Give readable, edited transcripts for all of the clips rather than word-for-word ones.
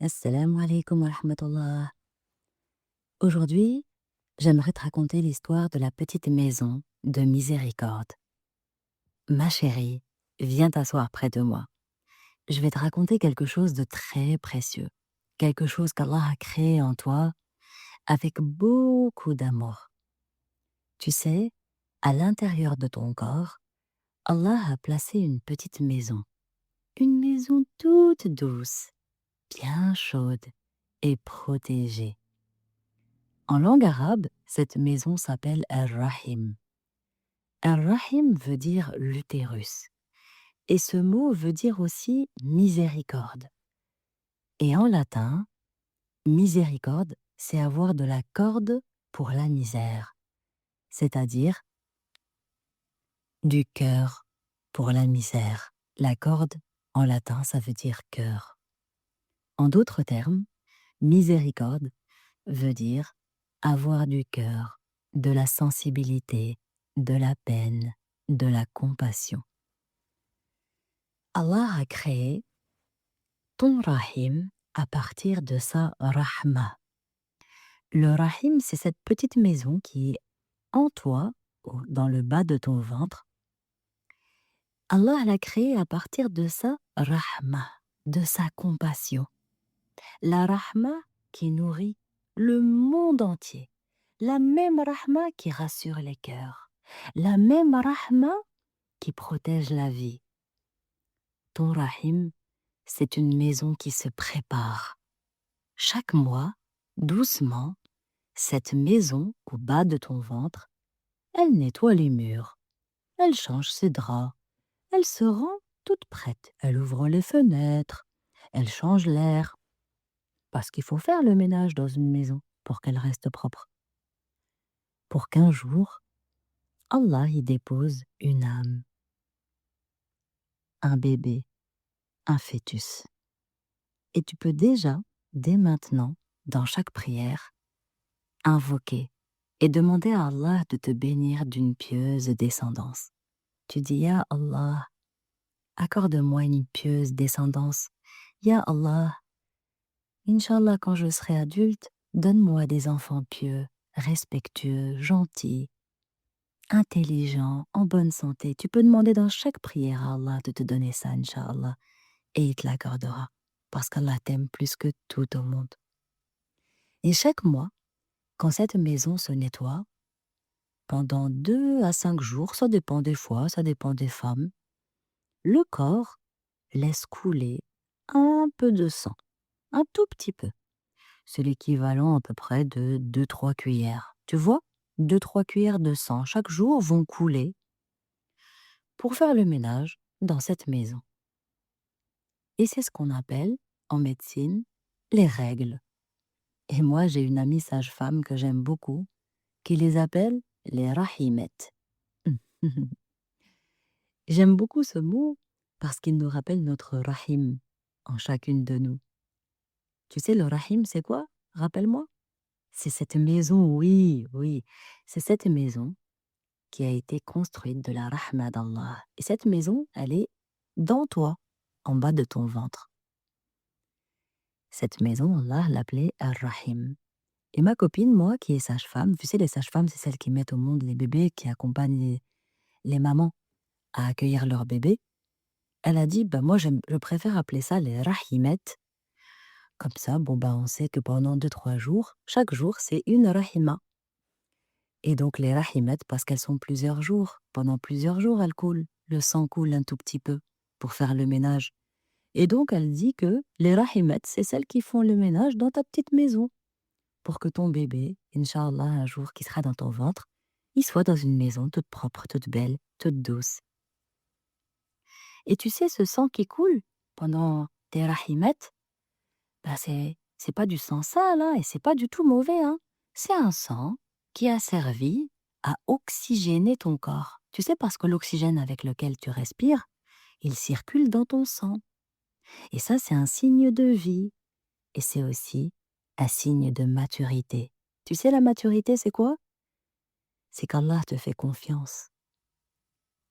Assalamu alaikum wa rahmatullah. Aujourd'hui, j'aimerais te raconter l'histoire de la petite maison de miséricorde. Ma chérie, viens t'asseoir près de moi. Je vais te raconter quelque chose de très précieux, quelque chose qu'Allah a créé en toi avec beaucoup d'amour. Tu sais, à l'intérieur de ton corps, Allah a placé une maison toute douce, bien chaude et protégée. En langue arabe, cette maison s'appelle Ar-Rahim. Ar-Rahim veut dire l'utérus. Et ce mot veut dire aussi miséricorde. Et en latin, miséricorde, c'est avoir de la corde pour la misère, c'est-à-dire du cœur pour la misère. La corde, en latin, ça veut dire cœur. En d'autres termes, miséricorde veut dire avoir du cœur, de la sensibilité, de la peine, de la compassion. Allah a créé ton rahim à partir de sa rahma. Le rahim, c'est cette petite maison qui est en toi, dans le bas de ton ventre. Allah l'a créée à partir de sa rahma, de sa compassion. La rahma qui nourrit le monde entier. La même rahma qui rassure les cœurs. La même rahma qui protège la vie. Ton rahim, c'est une maison qui se prépare. Chaque mois, doucement, cette maison au bas de ton ventre, elle nettoie les murs, elle change ses draps, elle se rend toute prête, elle ouvre les fenêtres, elle change l'air, parce qu'il faut faire le ménage dans une maison pour qu'elle reste propre. Pour qu'un jour, Allah y dépose une âme, un bébé, un fœtus. Et tu peux déjà, dès maintenant, dans chaque prière, invoquer et demander à Allah de te bénir d'une pieuse descendance. Tu dis, Ya Allah, accorde-moi une pieuse descendance. Ya Allah, Inch'Allah, quand je serai adulte, donne-moi des enfants pieux, respectueux, gentils, intelligents, en bonne santé. Tu peux demander dans chaque prière à Allah de te donner ça, Inch'Allah, et il te l'accordera, parce qu'Allah t'aime plus que tout au monde. Et chaque mois, quand cette maison se nettoie, pendant 2 à 5 jours, ça dépend des fois, ça dépend des femmes, le corps laisse couler un peu de sang, un tout petit peu. C'est l'équivalent à peu près de 2-3 cuillères. Tu vois, 2-3 cuillères de sang chaque jour vont couler pour faire le ménage dans cette maison. Et c'est ce qu'on appelle, en médecine, les règles. Et moi, j'ai une amie sage-femme que j'aime beaucoup, qui les appelle les rahimettes. J'aime beaucoup ce mot parce qu'il nous rappelle notre rahim en chacune de nous. Tu sais, le rahim, c'est quoi? Rappelle-moi. C'est cette maison, oui, oui. C'est cette maison qui a été construite de la rahma d'Allah. Et cette maison, elle est dans toi, en bas de ton ventre. Cette maison, Allah l'appelait Ar-Rahim. Et ma copine, moi, qui est sage-femme, tu sais, les sages-femmes, c'est celles qui mettent au monde les bébés, qui accompagnent les mamans à accueillir leurs bébés. Elle a dit, bah moi, je préfère appeler ça les rahimettes. Comme ça, bon, bah, on sait que pendant 2-3 jours, chaque jour, c'est une rahima. Et donc, les rahimettes, parce qu'elles sont plusieurs jours, pendant plusieurs jours, elles coulent. Le sang coule un tout petit peu pour faire le ménage. Et donc, elle dit que les rahimettes, c'est celles qui font le ménage dans ta petite maison. Pour que ton bébé, Inch'Allah, un jour qui sera dans ton ventre, il soit dans une maison toute propre, toute belle, toute douce. Et tu sais, ce sang qui coule pendant tes rahimettes, bah c'est pas du sang sale, hein, et c'est pas du tout mauvais, hein. C'est un sang qui a servi à oxygéner ton corps. Tu sais, parce que l'oxygène avec lequel tu respires, il circule dans ton sang. Et ça, c'est un signe de vie. Et c'est aussi un signe de maturité. Tu sais, la maturité, c'est quoi? C'est qu'Allah te fait confiance.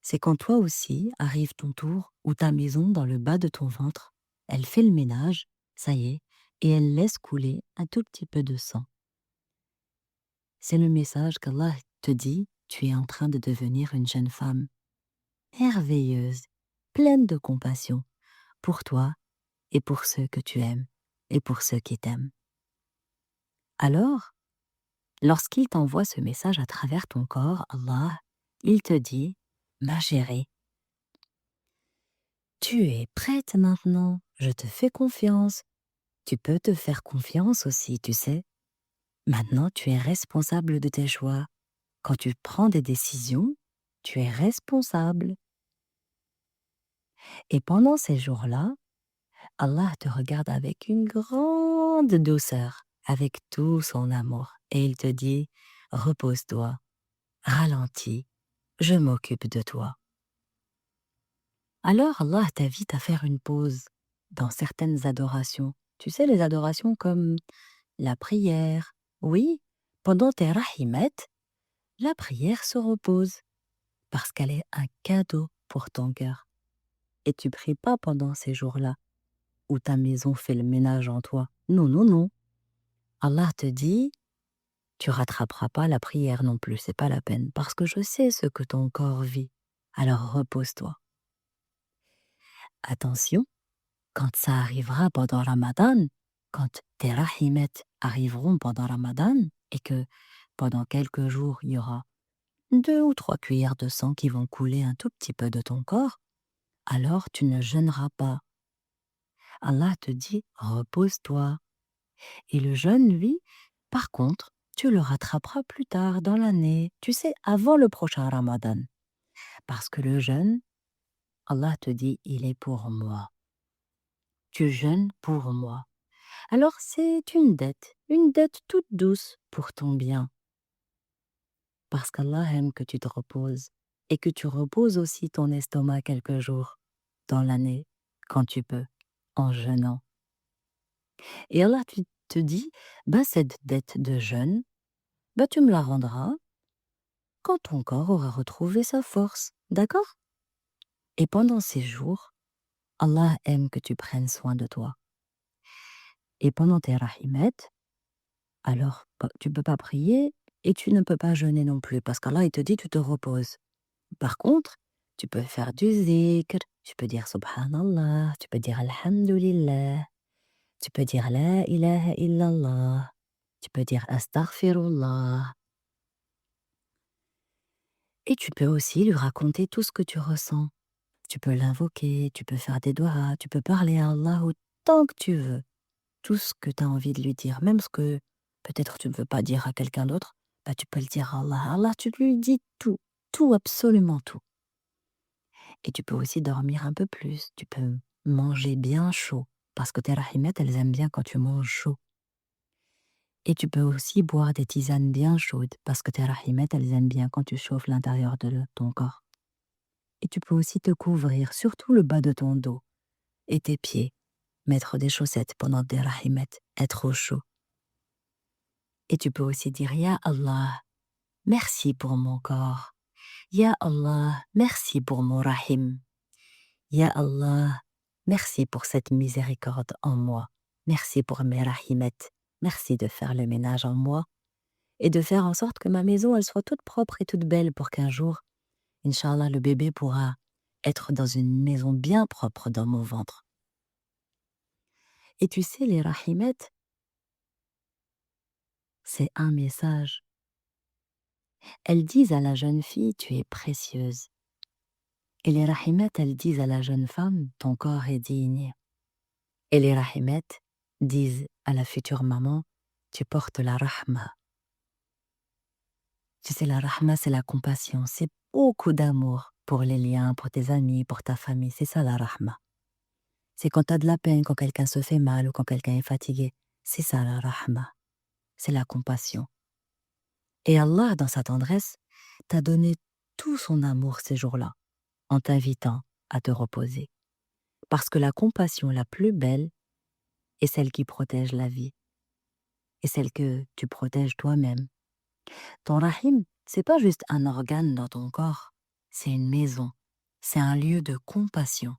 C'est quand toi aussi arrive ton tour ou ta maison dans le bas de ton ventre, elle fait le ménage, ça y est, et elle laisse couler un tout petit peu de sang. C'est le message qu'Allah te dit, tu es en train de devenir une jeune femme merveilleuse, pleine de compassion pour toi et pour ceux que tu aimes et pour ceux qui t'aiment. Alors, lorsqu'il t'envoie ce message à travers ton corps, Allah, il te dit, ma chérie, tu es prête maintenant, je te fais confiance. Tu peux te faire confiance aussi, tu sais. Maintenant, tu es responsable de tes choix. Quand tu prends des décisions, tu es responsable. Et pendant ces jours-là, Allah te regarde avec une grande douceur, avec tout son amour. Et il te dit, repose-toi, ralentis, je m'occupe de toi. Alors Allah t'invite à faire une pause dans certaines adorations. Tu sais, les adorations comme la prière. Oui, pendant tes rahimet, la prière se repose parce qu'elle est un cadeau pour ton cœur. Et tu pries pas pendant ces jours-là où ta maison fait le ménage en toi. Non, non, non. Allah te dit, tu rattraperas pas la prière non plus, c'est pas la peine, parce que je sais ce que ton corps vit. Alors repose-toi. Attention, quand ça arrivera pendant Ramadan, quand tes rahimet arriveront pendant Ramadan, et que pendant quelques jours, il y aura 2 ou 3 cuillères de sang qui vont couler un tout petit peu de ton corps, alors tu ne jeûneras pas. Allah te dit, repose-toi. Et le jeûne, lui, par contre, tu le rattraperas plus tard dans l'année, tu sais, avant le prochain Ramadan. Parce que le jeûne, Allah te dit, il est pour moi. Tu jeûnes pour moi. Alors c'est une dette toute douce pour ton bien. Parce qu'Allah aime que tu te reposes et que tu reposes aussi ton estomac quelques jours dans l'année, quand tu peux, en jeûnant. Et Allah te dit, cette dette de jeûne, tu me la rendras quand ton corps aura retrouvé sa force, d'accord? Et pendant ces jours, Allah aime que tu prennes soin de toi. Et pendant tes rahimet, alors tu ne peux pas prier et tu ne peux pas jeûner non plus, parce qu'Allah il te dit, tu te reposes. Par contre, tu peux faire du zikr, tu peux dire subhanallah, tu peux dire alhamdulillah, tu peux dire la ilaha illallah, tu peux dire astaghfirullah. Et tu peux aussi lui raconter tout ce que tu ressens. Tu peux l'invoquer, tu peux faire des doigts, tu peux parler à Allah autant que tu veux. Tout ce que tu as envie de lui dire, même ce que peut-être tu ne veux pas dire à quelqu'un d'autre, tu peux le dire à Allah. Allah, tu lui dis tout, tout, absolument tout. Et tu peux aussi dormir un peu plus, tu peux manger bien chaud, parce que tes rahimettes, elles aiment bien quand tu manges chaud. Et tu peux aussi boire des tisanes bien chaudes, parce que tes rahimettes, elles aiment bien quand tu chauffes l'intérieur de ton corps. Et tu peux aussi te couvrir, surtout le bas de ton dos et tes pieds, mettre des chaussettes pendant tes rahimet, être au chaud. Et tu peux aussi dire, Ya Allah, merci pour mon corps. Ya Allah, merci pour mon rahim. Ya Allah, merci pour cette miséricorde en moi. Merci pour mes rahimet. Merci de faire le ménage en moi et de faire en sorte que ma maison, elle soit toute propre et toute belle pour qu'un jour, Inch'Allah, le bébé pourra être dans une maison bien propre dans mon ventre. Et tu sais, les rahimet, c'est un message. Elles disent à la jeune fille, tu es précieuse. Et les rahimet, elles disent à la jeune femme, ton corps est digne. Et les rahimet disent à la future maman, tu portes la rahma. Tu sais, la rahma, c'est la compassion, c'est beaucoup d'amour pour les liens, pour tes amis, pour ta famille. C'est ça la rahma. C'est quand tu as de la peine, quand quelqu'un se fait mal ou quand quelqu'un est fatigué. C'est ça la rahma. C'est la compassion. Et Allah, dans sa tendresse, t'a donné tout son amour ces jours-là, en t'invitant à te reposer. Parce que la compassion la plus belle est celle qui protège la vie, et celle que tu protèges toi-même. Ton rahim, c'est pas juste un organe dans ton corps, c'est une maison, c'est un lieu de compassion.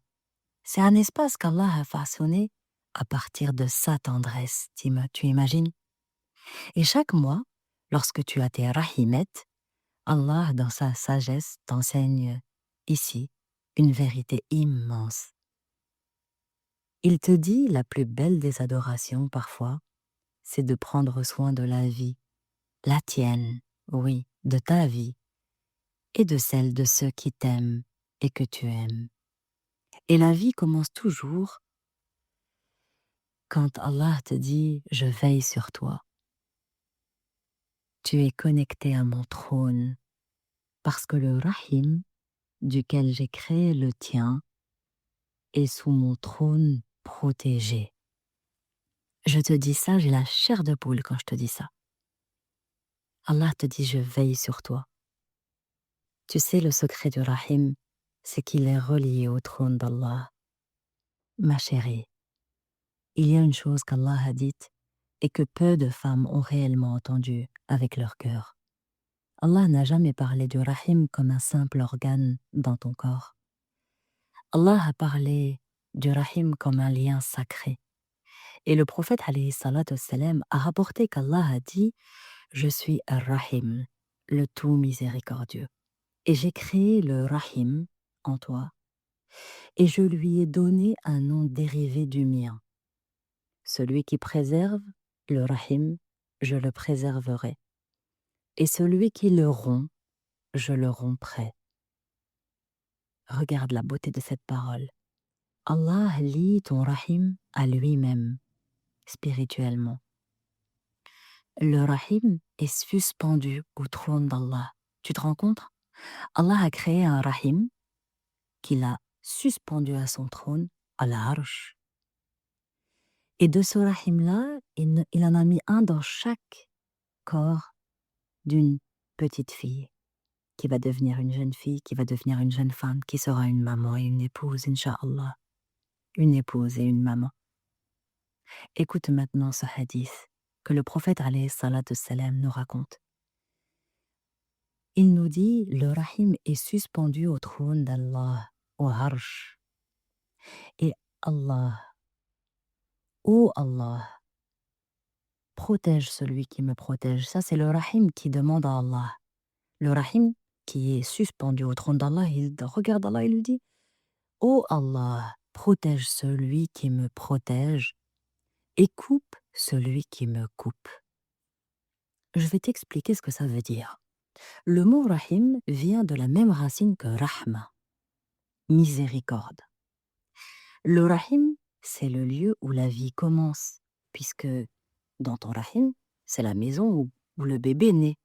C'est un espace qu'Allah a façonné à partir de sa tendresse, tu imagines? Et chaque mois, lorsque tu as tes rahimettes, Allah, dans sa sagesse, t'enseigne ici une vérité immense. Il te dit la plus belle des adorations parfois, c'est de prendre soin de la vie, la tienne, oui, de ta vie, et de celle de ceux qui t'aiment et que tu aimes. Et la vie commence toujours quand Allah te dit « je veille sur toi ». Tu es connecté à mon trône, parce que le Rahim, duquel j'ai créé le tien, est sous mon trône protégé. Je te dis ça, j'ai la chair de poule quand je te dis ça. Allah te dit « je veille sur toi ». Tu sais, le secret du Rahim, c'est qu'il est relié au trône d'Allah. Ma chérie, il y a une chose qu'Allah a dite et que peu de femmes ont réellement entendue avec leur cœur. Allah n'a jamais parlé du Rahim comme un simple organe dans ton corps. Allah a parlé du Rahim comme un lien sacré. Et le prophète alayhi salatu wassalam a rapporté qu'Allah a dit « Je suis Ar-Rahim, le tout miséricordieux. Et j'ai créé le Rahim en toi. Et je lui ai donné un nom dérivé du mien. Celui qui préserve le Rahim, je le préserverai. Et celui qui le rompt, je le romprai. » Regarde la beauté de cette parole. Allah lie ton Rahim à lui-même, spirituellement. Le Rahim est suspendu au trône d'Allah. Tu te rends compte? Allah a créé un Rahim qu'il a suspendu à son trône, à l'Arsh. Et de ce Rahim-là, il en a mis un dans chaque corps d'une petite fille, qui va devenir une jeune fille, qui va devenir une jeune femme, qui sera une maman et une épouse, Inch'Allah. Une épouse et une maman. Écoute maintenant ce hadith que le prophète alayhi salatu salam nous raconte. Il nous dit, le Rahim est suspendu au trône d'Allah, au Arsh. Et Allah, ô Allah, protège celui qui me protège. Ça, c'est le Rahim qui demande à Allah. Le Rahim qui est suspendu au trône d'Allah, il regarde Allah et lui dit, ô Allah, protège celui qui me protège et coupe celui qui me coupe. Je vais t'expliquer ce que ça veut dire. Le mot Rahim vient de la même racine que Rahma, miséricorde. Le Rahim, c'est le lieu où la vie commence, puisque dans ton Rahim, c'est la maison où le bébé naît.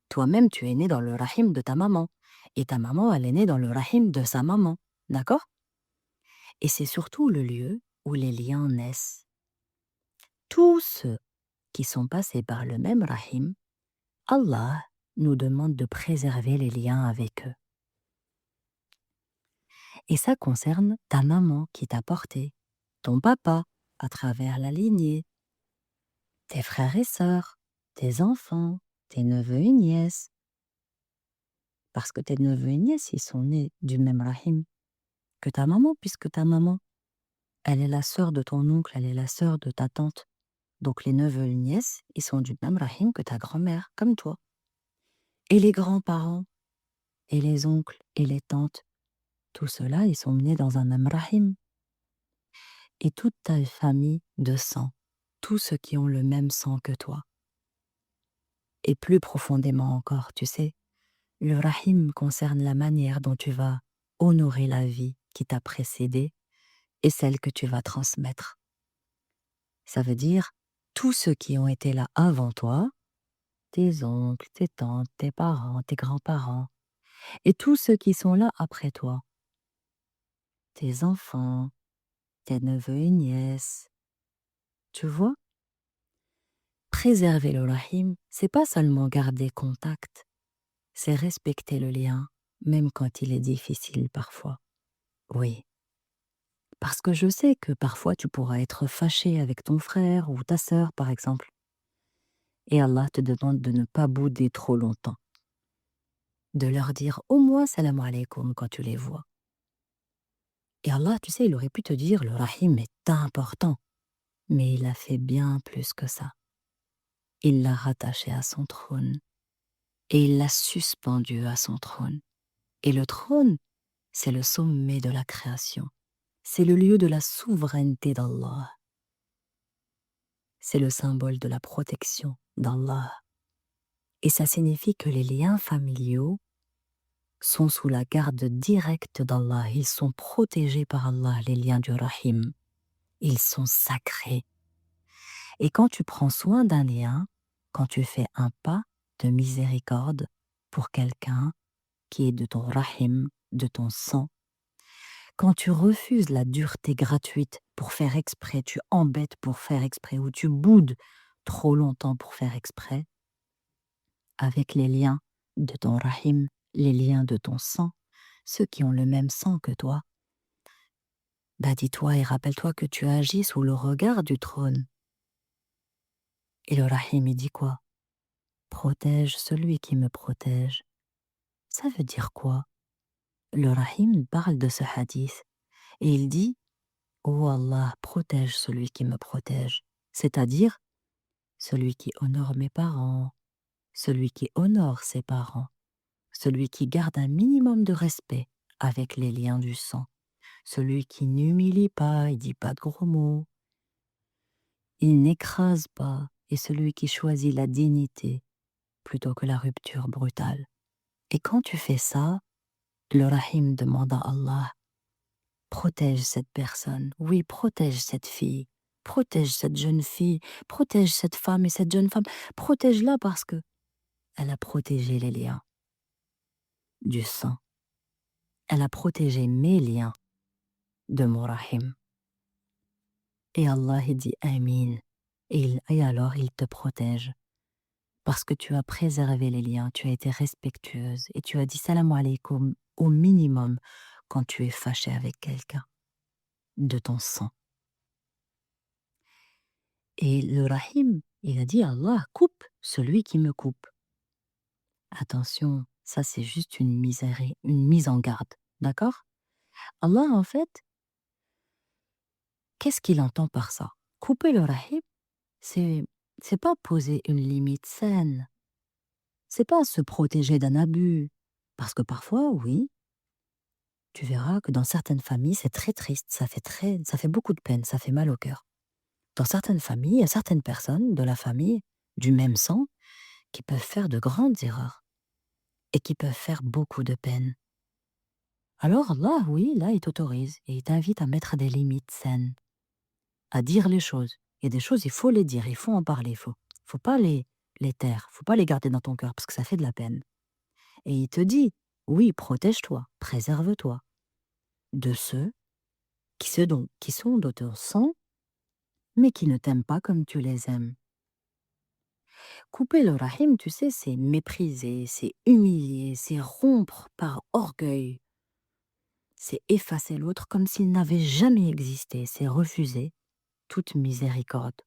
Toi-même, tu es né dans le Rahim de ta maman, et ta maman, elle est née dans le Rahim de sa maman, d'accord? Et c'est surtout le lieu où les liens naissent. Tous ceux qui sont passés par le même Rahim, Allah nous demande de préserver les liens avec eux. Et ça concerne ta maman qui t'a porté, ton papa à travers la lignée, tes frères et sœurs, tes enfants, tes neveux et nièces. Parce que tes neveux et nièces, ils sont nés du même Rahim que ta maman, puisque ta maman, elle est la sœur de ton oncle, elle est la sœur de ta tante. Donc les neveux et nièces, ils sont du même Rahim que ta grand-mère, comme toi. Et les grands-parents, et les oncles, et les tantes, tout cela, ils sont nés dans un même Rahim. Et toute ta famille de sang, tous ceux qui ont le même sang que toi. Et plus profondément encore, tu sais, le Rahim concerne la manière dont tu vas honorer la vie qui t'a précédé et celle que tu vas transmettre. Ça veut dire, tous ceux qui ont été là avant toi, tes oncles, tes tantes, tes parents, tes grands-parents, et tous ceux qui sont là après toi, tes enfants, tes neveux et nièces. Tu vois? Préserver le Rahim, c'est pas seulement garder contact, c'est respecter le lien, même quand il est difficile parfois. Oui. Parce que je sais que parfois tu pourras être fâché avec ton frère ou ta sœur, par exemple. Et Allah te demande de ne pas bouder trop longtemps. De leur dire au moins salam alaikum quand tu les vois. Et Allah, tu sais, il aurait pu te dire le Rahim est important. Mais il a fait bien plus que ça. Il l'a rattaché à son trône et il l'a suspendu à son trône. Et le trône, c'est le sommet de la création. C'est le lieu de la souveraineté d'Allah. C'est le symbole de la protection d'Allah. Et ça signifie que les liens familiaux sont sous la garde directe d'Allah. Ils sont protégés par Allah, les liens du Rahim. Ils sont sacrés. Et quand tu prends soin d'un lien, quand tu fais un pas de miséricorde pour quelqu'un qui est de ton Rahim, de ton sang, quand tu refuses la dureté gratuite pour faire exprès, tu embêtes pour faire exprès ou tu boudes trop longtemps pour faire exprès, avec les liens de ton Rahim, les liens de ton sang, ceux qui ont le même sang que toi, bah dis-toi et rappelle-toi que tu agis sous le regard du trône. Et le Rahim, il dit quoi? Protège celui qui me protège. Ça veut dire quoi? Le Rahim parle de ce hadith et il dit: Oh Allah, protège celui qui me protège. C'est-à-dire celui qui honore mes parents, celui qui honore ses parents, celui qui garde un minimum de respect avec les liens du sang, celui qui n'humilie pas, il dit pas de gros mots, il n'écrase pas, et celui qui choisit la dignité plutôt que la rupture brutale. Et quand tu fais ça, le Rahim demande à Allah: protège cette personne, oui, protège cette fille, protège cette jeune fille, protège cette femme et cette jeune femme, protège-la parce que elle a protégé les liens du sang. Elle a protégé mes liens de mon Rahim. Et Allah il dit Amin. Et alors il te protège. Parce que tu as préservé les liens, tu as été respectueuse et tu as dit salam alaykoum au minimum quand tu es fâché avec quelqu'un de ton sang. Et le Rahim, il a dit Allah coupe celui qui me coupe. Attention, ça c'est juste une mise en garde, d'accord? Allah en fait, qu'est-ce qu'il entend par ça? Couper le Rahim, c'est pas poser une limite saine. C'est pas se protéger d'un abus. Parce que parfois, oui, tu verras que dans certaines familles, c'est très triste, ça fait beaucoup de peine, ça fait mal au cœur. Dans certaines familles, il y a certaines personnes de la famille, du même sang, qui peuvent faire de grandes erreurs et qui peuvent faire beaucoup de peine. Alors là, oui, là, il t'autorise et il t'invite à mettre des limites saines, à dire les choses. Il y a des choses, il faut les dire, il faut en parler, faut pas les taire, faut pas les garder dans ton cœur parce que ça fait de la peine. Et il te dit, oui, protège-toi, préserve-toi de ceux qui sont de ton sang, mais qui ne t'aiment pas comme tu les aimes. Couper le rahim, tu sais, c'est mépriser, c'est humilier, c'est rompre par orgueil, c'est effacer l'autre comme s'il n'avait jamais existé, c'est refuser toute miséricorde,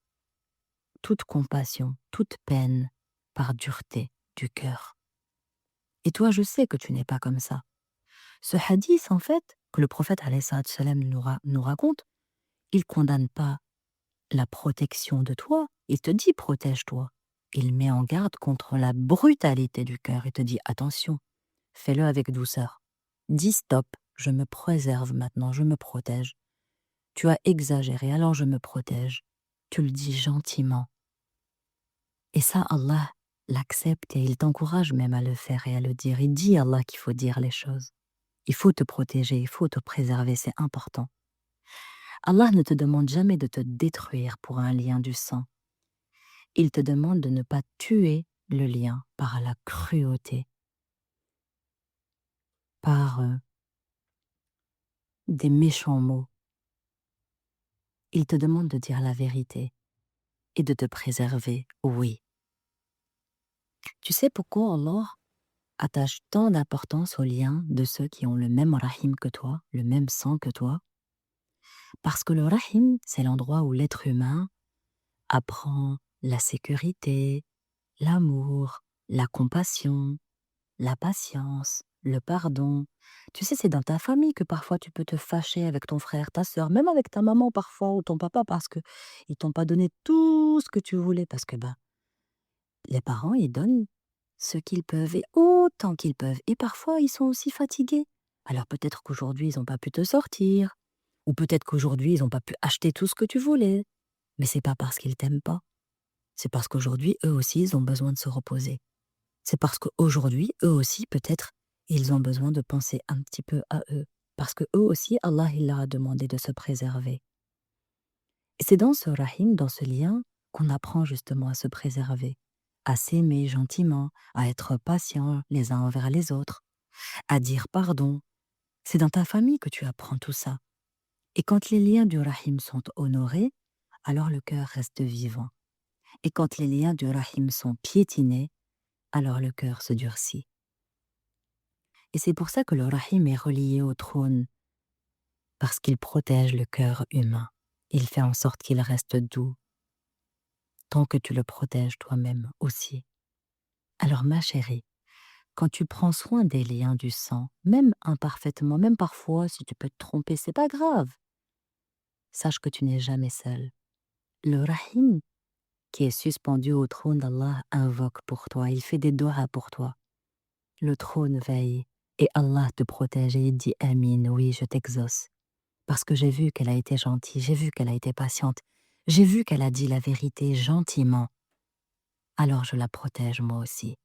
toute compassion, toute peine par dureté du cœur. Et toi, je sais que tu n'es pas comme ça. Ce hadith, en fait, que le prophète alayhi salam nous raconte, il condamne pas la protection de toi, il te dit protège-toi. Il met en garde contre la brutalité du cœur. Il te dit attention, fais-le avec douceur. Dis stop, je me préserve maintenant, je me protège. Tu as exagéré, alors je me protège. Tu le dis gentiment. Et ça, Allah l'accepte et il t'encourage même à le faire et à le dire. Il dit Allah qu'il faut dire les choses. Il faut te protéger, il faut te préserver, c'est important. Allah ne te demande jamais de te détruire pour un lien du sang. Il te demande de ne pas tuer le lien par la cruauté, par des méchants mots. Il te demande de dire la vérité et de te préserver, oui. Tu sais pourquoi Allah attache tant d'importance au lien de ceux qui ont le même rahim que toi, le même sang que toi? Parce que le rahim, c'est l'endroit où l'être humain apprend la sécurité, l'amour, la compassion, la patience, le pardon. Tu sais, c'est dans ta famille que parfois tu peux te fâcher avec ton frère, ta sœur, même avec ta maman parfois ou ton papa parce que ils t'ont pas donné tout ce que tu voulais parce que les parents ils donnent ce qu'ils peuvent et autant qu'ils peuvent et parfois ils sont aussi fatigués. Alors peut-être qu'aujourd'hui ils n'ont pas pu te sortir ou peut-être qu'aujourd'hui ils n'ont pas pu acheter tout ce que tu voulais, mais c'est pas parce qu'ils t'aiment pas, c'est parce qu'aujourd'hui eux aussi ils ont besoin de se reposer. C'est parce qu'aujourd'hui, eux aussi, peut-être, ils ont besoin de penser un petit peu à eux. Parce que eux aussi, Allah, il leur a demandé de se préserver. Et c'est dans ce rahim, dans ce lien, qu'on apprend justement à se préserver, à s'aimer gentiment, à être patient les uns envers les autres, à dire pardon. C'est dans ta famille que tu apprends tout ça. Et quand les liens du rahim sont honorés, alors le cœur reste vivant. Et quand les liens du rahim sont piétinés, alors le cœur se durcit. Et c'est pour ça que le rahim est relié au trône, parce qu'il protège le cœur humain. Il fait en sorte qu'il reste doux, tant que tu le protèges toi-même aussi. Alors ma chérie, quand tu prends soin des liens du sang, même imparfaitement, même parfois si tu peux te tromper, c'est pas grave. Sache que tu n'es jamais seul. Le rahim, qui est suspendu au trône d'Allah, invoque pour toi, il fait des doigts pour toi. Le trône veille, et Allah te protège et il dit Amin, oui, je t'exauce. Parce que j'ai vu qu'elle a été gentille, j'ai vu qu'elle a été patiente, j'ai vu qu'elle a dit la vérité gentiment. Alors je la protège moi aussi.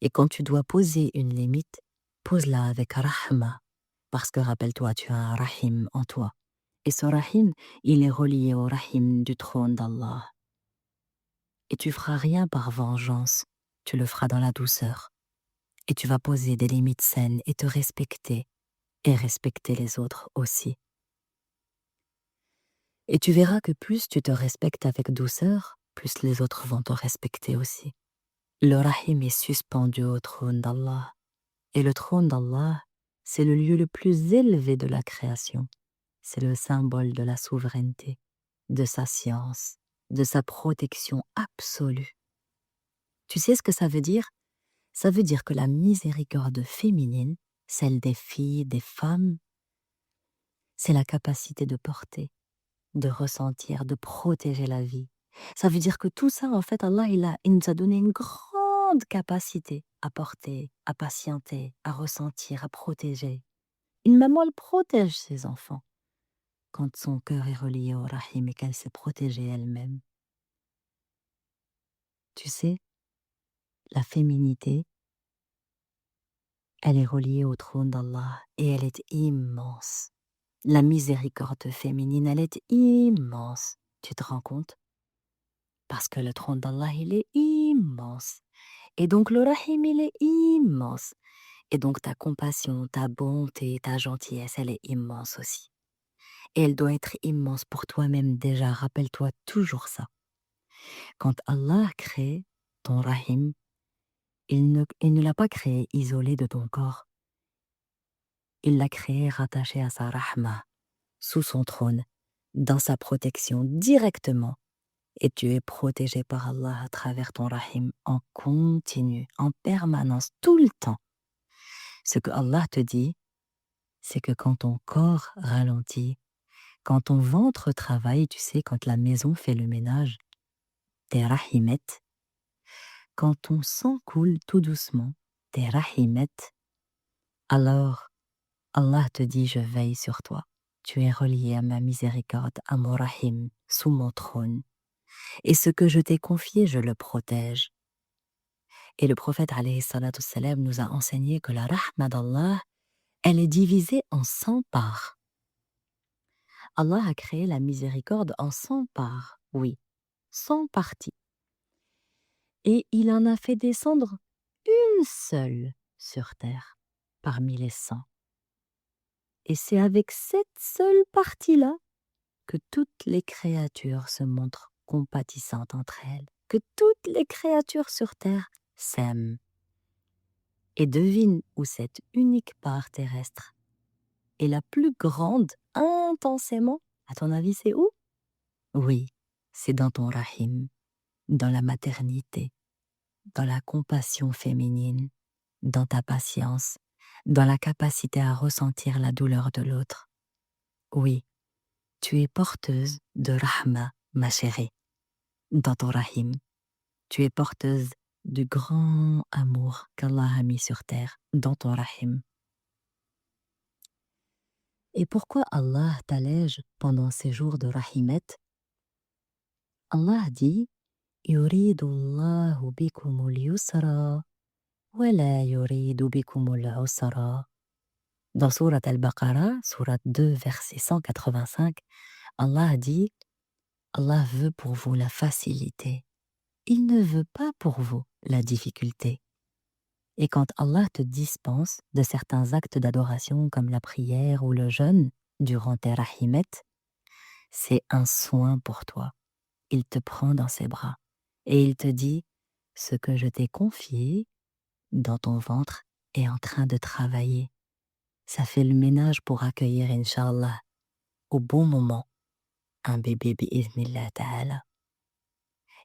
Et quand tu dois poser une limite, pose-la avec rahma. Parce que rappelle-toi, tu as un rahim en toi. Et ce rahim, il est relié au rahim du trône d'Allah. Et tu feras rien par vengeance, tu le feras dans la douceur. Et tu vas poser des limites saines et te respecter, et respecter les autres aussi. Et tu verras que plus tu te respectes avec douceur, plus les autres vont te respecter aussi. Le rahim est suspendu au trône d'Allah. Et le trône d'Allah, c'est le lieu le plus élevé de la création. C'est le symbole de la souveraineté, de sa science, de sa protection absolue. Tu sais ce que ça veut dire? Ça veut dire que la miséricorde féminine, celle des filles, des femmes, c'est la capacité de porter, de ressentir, de protéger la vie. Ça veut dire que tout ça, en fait, Allah, il nous a donné une grande capacité à porter, à patienter, à ressentir, à protéger. Une maman, elle protège ses enfants quand son cœur est relié au rahim et qu'elle s'est protégée elle-même. Tu sais, la féminité, elle est reliée au trône d'Allah et elle est immense. La miséricorde féminine, elle est immense. Tu te rends compte? Parce que le trône d'Allah, il est immense. Et donc le rahim, il est immense. Et donc ta compassion, ta bonté, ta gentillesse, elle est immense aussi. Et elle doit être immense pour toi-même déjà. Rappelle-toi toujours ça. Quand Allah crée ton rahim, il ne l'a pas créé isolé de ton corps. Il l'a créé rattaché à sa rahma, sous son trône, dans sa protection directement. Et tu es protégé par Allah à travers ton rahim en continu, en permanence, tout le temps. Ce que Allah te dit, c'est que quand ton corps ralentit, quand ton ventre travaille, tu sais, quand la maison fait le ménage, tes rahimettes, quand ton sang coule tout doucement, tes rahimettes, alors Allah te dit, je veille sur toi. Tu es relié à ma miséricorde, à mon rahim, sous mon trône. Et ce que je t'ai confié, je le protège. Et le prophète alayhi salatu salam nous a enseigné que la rahma d'Allah, elle est divisée en 100 parts. Allah a créé la miséricorde en 100 parts, oui, 100 parties. Et il en a fait descendre une seule sur terre, parmi les 100. Et c'est avec cette seule partie-là que toutes les créatures se montrent compatissantes entre elles, que toutes les créatures sur terre s'aiment. Et devine où cette unique part terrestre est la plus grande intensément. À ton avis, c'est où? Oui, c'est dans ton rahim, dans la maternité, dans la compassion féminine, dans ta patience, dans la capacité à ressentir la douleur de l'autre. Oui, tu es porteuse de rahma, ma chérie, dans ton rahim. Tu es porteuse du grand amour qu'Allah a mis sur terre, dans ton rahim. Et pourquoi Allah t'allège pendant ces jours de rahimet? Allah dit يريد الله بكم اليسر ولا يريد بكم العسر. Dans Surat Al-Baqarah, Surat 2, verset 185, Allah dit Allah veut pour vous la facilité. Il ne veut pas pour vous la difficulté. Et quand Allah te dispense de certains actes d'adoration comme la prière ou le jeûne durant tes rahimet, c'est un soin pour toi. Il te prend dans ses bras et il te dit « Ce que je t'ai confié dans ton ventre est en train de travailler. Ça fait le ménage pour accueillir, Inch'Allah, au bon moment, un bébé bi'idhnillah ta'ala.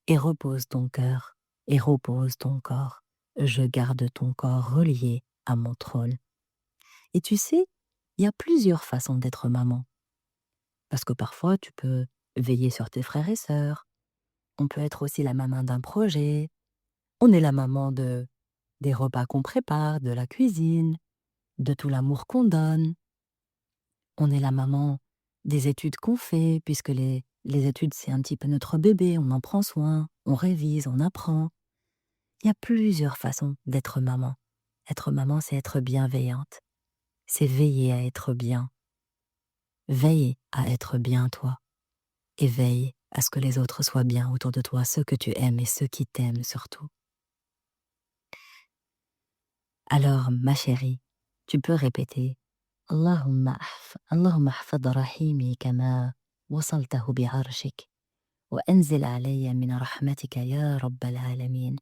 Et repose ton cœur et repose ton corps. Je garde ton corps relié à mon trône. » Et tu sais, il y a plusieurs façons d'être maman. Parce que parfois, tu peux veiller sur tes frères et sœurs. On peut être aussi la maman d'un projet. On est la maman des repas qu'on prépare, de la cuisine, de tout l'amour qu'on donne. On est la maman des études qu'on fait, puisque les études, c'est un petit peu notre bébé, on en prend soin, on révise, on apprend. Il y a plusieurs façons d'être maman. Être maman, c'est être bienveillante. C'est veiller à être bien. Veille à être bien, toi. Et veille à ce que les autres soient bien autour de toi, ceux que tu aimes et ceux qui t'aiment surtout. Alors, ma chérie, tu peux répéter Allahumma ahfad rahimi kama wasaltahu bi'arshik wa anzil alayya min rahmatika ya rabbal alamin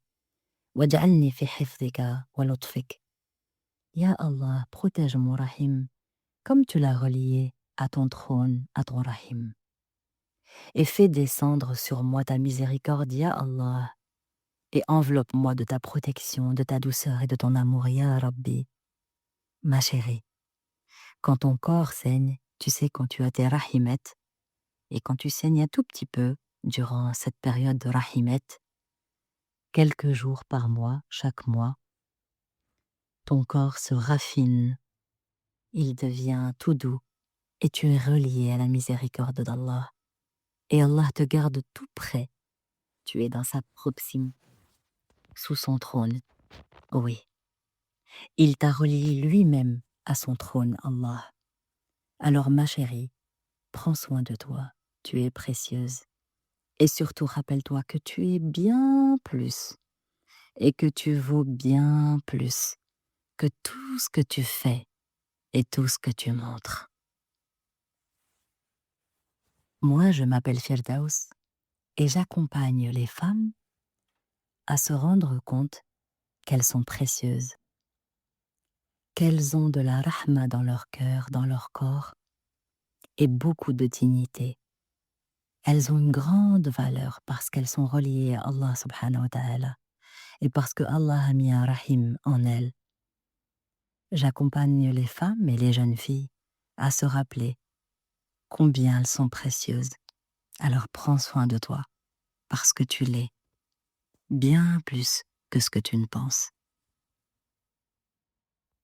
waj'alni fi hifdika wa lutfik. Ya Allah, protège mon rahim comme tu l'as relié à ton trône, à ton rahim. Et fais descendre sur moi ta miséricorde, ya Allah, et enveloppe-moi de ta protection, de ta douceur et de ton amour, ya Rabbi. Ma chérie, quand ton corps saigne, tu sais, quand tu as tes rahimet, et quand tu saignes un tout petit peu durant cette période de rahimet, quelques jours par mois, chaque mois, ton corps se raffine, il devient tout doux, et tu es relié à la miséricorde d'Allah. Et Allah te garde tout près, tu es dans sa proximité, sous son trône. Oui, il t'a relié lui-même à son trône, Allah. Alors ma chérie, prends soin de toi, tu es précieuse. Et surtout rappelle-toi que tu es bien plus et que tu vaux bien plus que tout ce que tu fais et tout ce que tu montres. Moi, je m'appelle Firdaus et j'accompagne les femmes à se rendre compte qu'elles sont précieuses, qu'elles ont de la rahma dans leur cœur, dans leur corps, et beaucoup de dignité. Elles ont une grande valeur parce qu'elles sont reliées à Allah subhanahu wa ta'ala et parce que Allah a mis un rahim en elles. J'accompagne les femmes et les jeunes filles à se rappeler combien elles sont précieuses. Alors prends soin de toi parce que tu l'es bien plus que ce que tu ne penses.